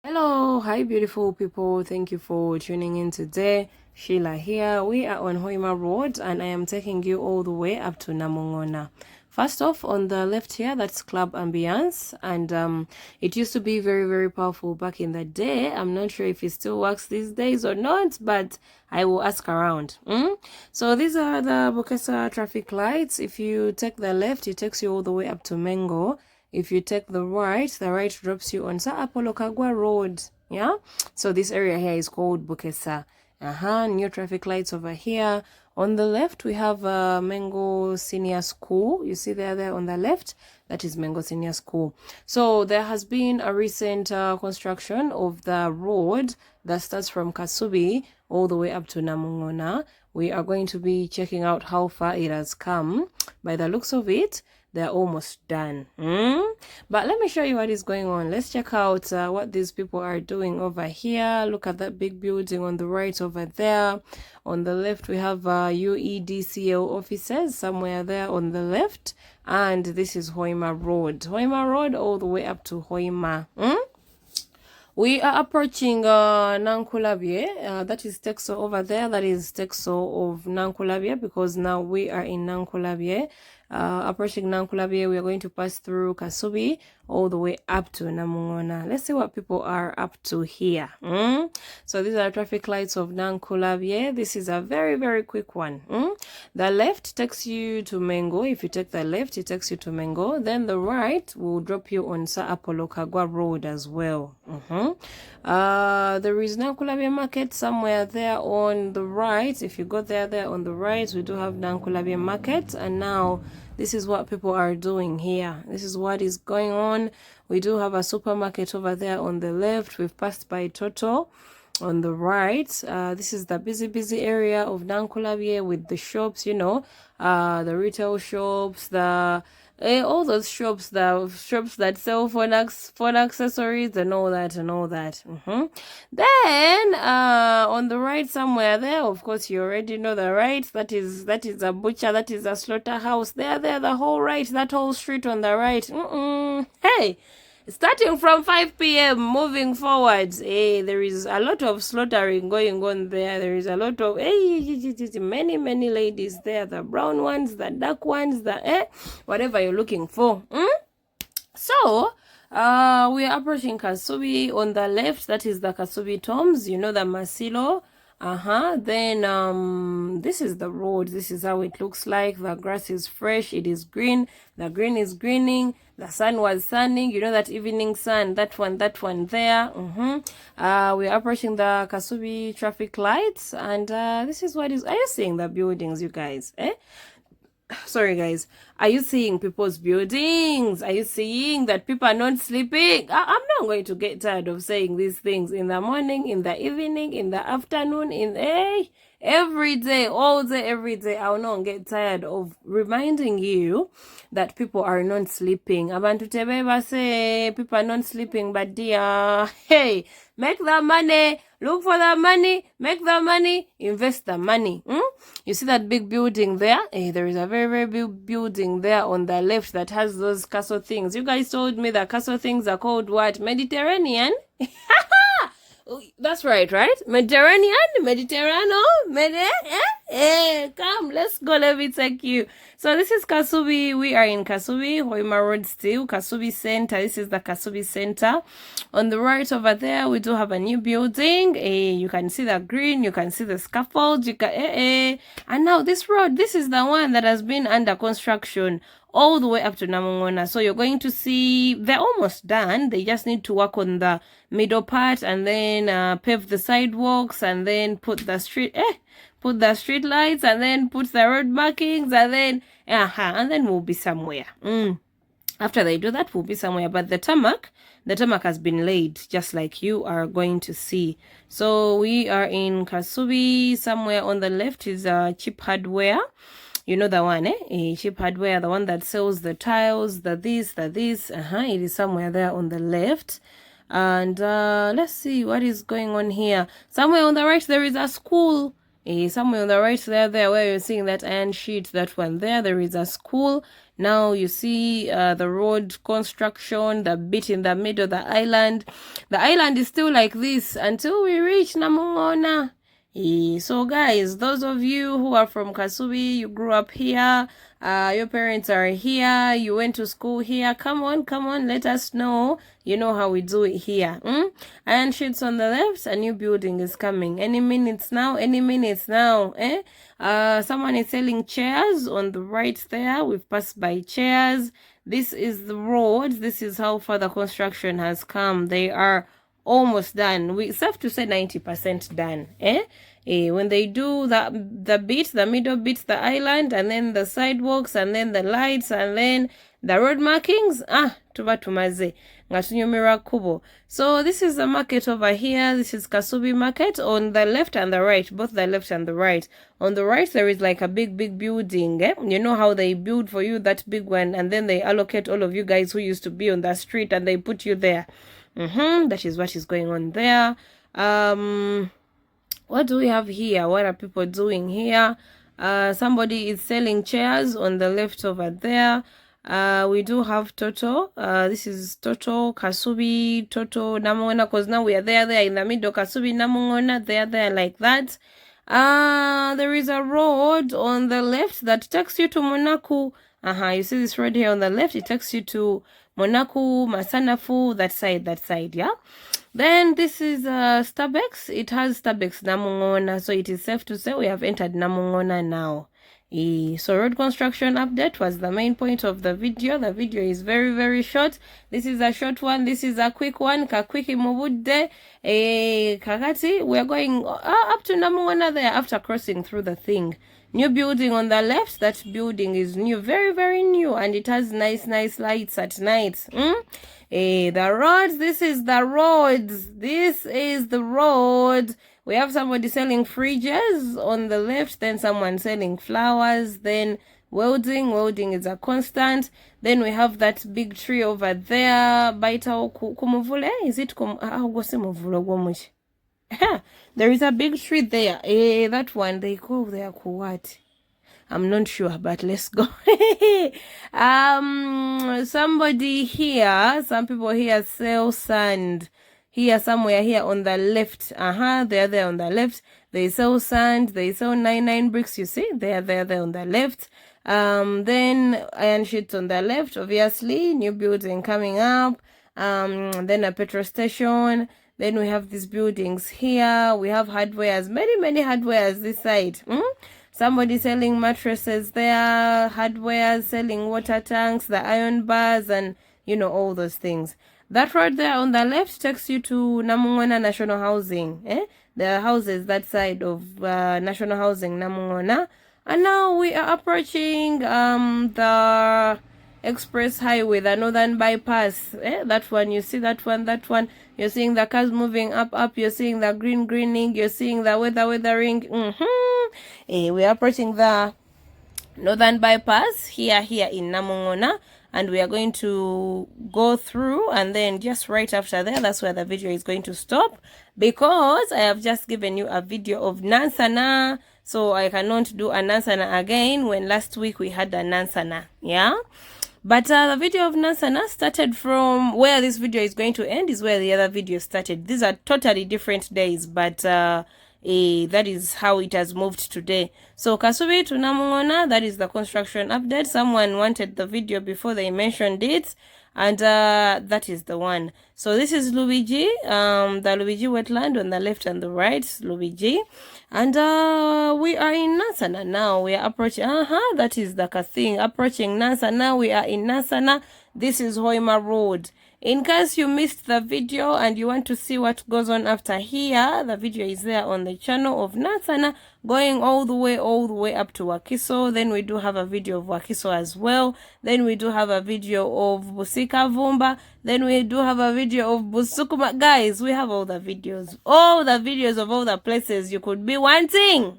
Hello, hi beautiful people. Thank you for tuning in today. Sheila here. We are on Hima Road and I am taking you all the way up to Namungoona. First off, on the left here, that's Club Ambience, and it used to be very powerful back in the day. I'm not sure if it still works these days or not, but I will ask around. So these are the Bukesa traffic lights. If you take the left, it takes you all the way up to Mengo. If you take the right drops you on Sa Apollo Kagwa Road. Yeah, so this area here is called Bukesa. New traffic lights over here. On the left, we have Mengo Senior School. You see there on the left, that is Mengo Senior School. So there has been a recent construction of the road that starts from Kasubi all the way up to Namungoona. We are going to be checking out how far it has come. By the looks of it, they're almost done. But let me show you what is going on. Let's check out what these people are doing over here. Look at that big building on the right over there. On the left, we have UEDCL offices somewhere there on the left. And this is Hoima Road. Hoima Road all the way up to Hoima. We are approaching Nangabia. That is Texo over there. That is Texo of Nangabia because now we are in Nangabia. Approaching Nangabia, we are going to pass through Kasubi all the way up to Namungoona. Let's see what people are up to here. So these are traffic lights of Nangabia. This is a very quick one. The left takes you to Mengo. If you take the left, it takes you to Mengo. Then the right will drop you on Sa Apollo Kagwa Road as well. There is Nangabia Market somewhere there on the right. If you go there on the right, we do have Nangabia Market. And now this is what people are doing here. This is what is going on. We do have a supermarket over there on the left. We've passed by Toto on the right. This is the busy area of Nangabia with the shops, the retail shops, all those shops, the shops that sell phone accessories and all that. Then on the right somewhere there, of course you already know the right, that is a butcher, that is a slaughterhouse there, the whole right, that whole street on the right. Hey, starting from 5 p.m. moving forward, there is a lot of slaughtering going on there. There is a lot of many ladies there, the brown ones, the dark ones, the whatever you're looking for. So we are approaching Kasubi on the left. That is the Kasubi Toms, the Masilo. Then this is the road. This is how it looks like. The grass is fresh, it is green, the green is greening, the sun was sunning, that evening sun, that one there. We are approaching the Kasubi traffic lights, and this is what is. Are you seeing the buildings, you guys? Sorry guys, are you seeing people's buildings? Are you seeing that people are not sleeping? I'm not going to get tired of saying these things in the morning, in the evening, in the afternoon, every day, all day, every day. I will not get tired of reminding you that people are not sleeping. Abantu tebeba say people are not sleeping, but dear, hey, make the money, look for the money, make the money, invest the money. You see that big building there? There is a very big building there on the left that has those castle things. You guys told me the castle things are called what? Mediterranean? That's right? Mediterranean? Come, let's go, let me take you. So this is Kasubi. We are in Kasubi, Hoima Road still, Kasubi Center. This is the Kasubi Center. On the right over there, we do have a new building. You can see the green, you can see the scaffold, and now this road, this is the one that has been under construction all the way up to Namungoona. So you're going to see they're almost done. They just need to work on the middle part and then pave the sidewalks and then put the street lights and then put the road markings and then we'll be somewhere. After they do that, we'll be somewhere. But the tarmac has been laid, just like you are going to see. So we are in Kasubi. Somewhere on the left is Cheap Hardware. You know the one, Cheap Hardware, the one that sells the tiles, the this. It is somewhere there on the left. And let's see what is going on here. Somewhere on the right, there is a school. Somewhere on the right there where you're seeing that iron sheet, that one there is a school. Now you see the road construction, the bit in the middle, the island. The island is still like this until we reach Namungoona. So guys, those of you who are from Kasubi, you grew up here, your parents are here, you went to school here, come on, let us know. You know how we do it here. Iron sheets on the left, a new building is coming. Any minutes now, eh? Someone is selling chairs on the right there. We've passed by chairs. This is the road. This is how far the construction has come. They are almost done. We have to say 90% done. When they do the middle bit, the island, and then the sidewalks, and then the lights, and then the road markings, tuba tumaze ngatunyumira kubo. So this is the market over here. This is Kasubi market on the left and the right, both the left and the right. On the right there is like a big building. You know how they build for you that big one, and then they allocate all of you guys who used to be on that street and they put you there. That is what is going on there. What do we have here? What are people doing here? Somebody is selling chairs on the left over there. We do have Toto. This is Toto, Kasubi, Toto, Namungoona, because now we are there in the middle. Kasubi, Namungoona, there like that. There is a road on the left that takes you to Monaku. You see this road here on the left, it takes you to Monaku, Masanafu, that side, yeah. Then this is Starbucks. It has Starbucks Namungoona, so it is safe to say we have entered Namungoona now. So road construction update was the main point of the video. The video is very short. This is a short one. This is a quick one. Kakwiki mubudde. Kakati, we are going up to Namungoona there after crossing through the thing. New building on the left. That building is new, very new, and it has nice lights at night. The roads. This is the roads. This is the road. We have somebody selling fridges on the left, then someone selling flowers, then welding. Welding is a constant. Then we have that big tree over there. Baita kumuvule. Is it there is a big tree there. That one they call there what? I'm not sure, but let's go. Somebody here, some people here sell sand. Here, somewhere here on the left. They're there on the left. They sell sand. They sell 99 bricks, you see? They're there on the left. Then iron sheets on the left, obviously. New building coming up. Then a petrol station. Then we have these buildings here. We have hardwares. Many hardwares this side. Somebody selling mattresses there. Hardware, selling water tanks, the iron bars, and, you know, all those things. That road there on the left takes you to Namungoona National Housing. The houses that side of National Housing, Namungoona. And now we are approaching the express highway, the northern bypass. That one, you see that one. You're seeing the cars moving up. You're seeing the greening. You're seeing the weathering. We are approaching the northern bypass here in Namungoona. And we are going to go through, and then just right after there, that's where the video is going to stop, because I have just given you a video of Nansana, so I cannot do a Nansana again when last week we had a Nansana, yeah? But the video of Nansana started from where this video is going to end is where the other video started. These are totally different days, but that is how it has moved today. So Kasubi to Namungoona, that is the construction update. Someone wanted the video before they mentioned it, and that is the one. So this is Lubiji, the Lubiji wetland on the left and the right, Lubiji. And we are in Nansana now. We are approaching, that is the thing, approaching Nansana. We are in Nansana. This is Hima Road. In case you missed the video and you want to see what goes on after here, the video is there on the channel of Nansana, going all the way up to Wakiso. Then we do have a video of Wakiso as well. Then we do have a video of Busika Vumba. Then we do have a video of Busukuma. Guys, we have all the videos of all the places you could be wanting.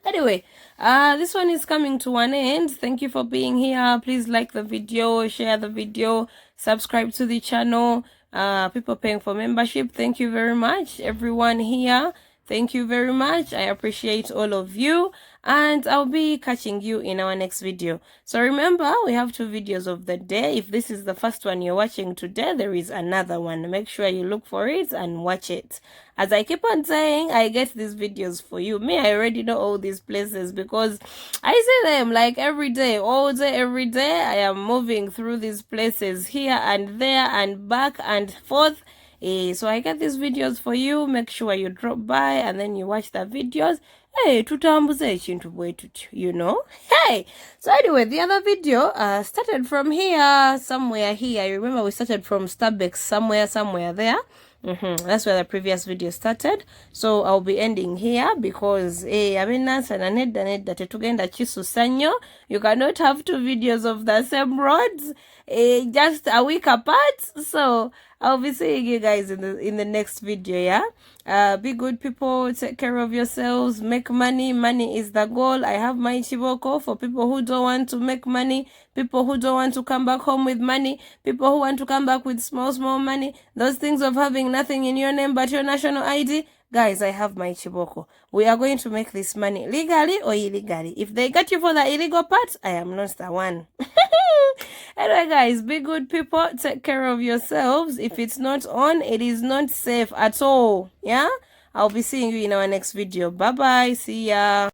Anyway, this one is coming to an end. Thank you for being here. Please like the video, share the video, subscribe to the channel. People paying for membership, thank you very much. Everyone here, thank you very much. I appreciate all of you. and I'll be catching you in our next video. So remember, we have 2 videos of the day. If this is the first one you're watching today, there is another one. Make sure you look for it and watch it. As I keep on saying, I get these videos for you. Me, I already know all these places because I see them like every day, all day, every day. I am moving through these places here and there and back and forth. So I get these videos for you. Make sure you drop by and then you watch the videos. Hey, tutambuze ekintu bwetutu, you know. Hey, so anyway, the other video started from here, somewhere here. I remember we started from Starbucks, somewhere there. That's where the previous video started. So I'll be ending here because you cannot have 2 videos of the same roads just a week apart. So I'll be seeing you guys in the next video. Be good people, take care of yourselves, make money. Money is the goal. I have my chiboko for people who don't want to make money, people who don't want to come back home with money, people who want to come back with small money, those things of having nothing in your name but your national ID. Guys, I have my chiboko. We are going to make this money legally or illegally. If they get you for the illegal part, I am not the one. Anyway, guys, be good people. Take care of yourselves. If it's not on, it is not safe at all. Yeah? I'll be seeing you in our next video. Bye-bye. See ya.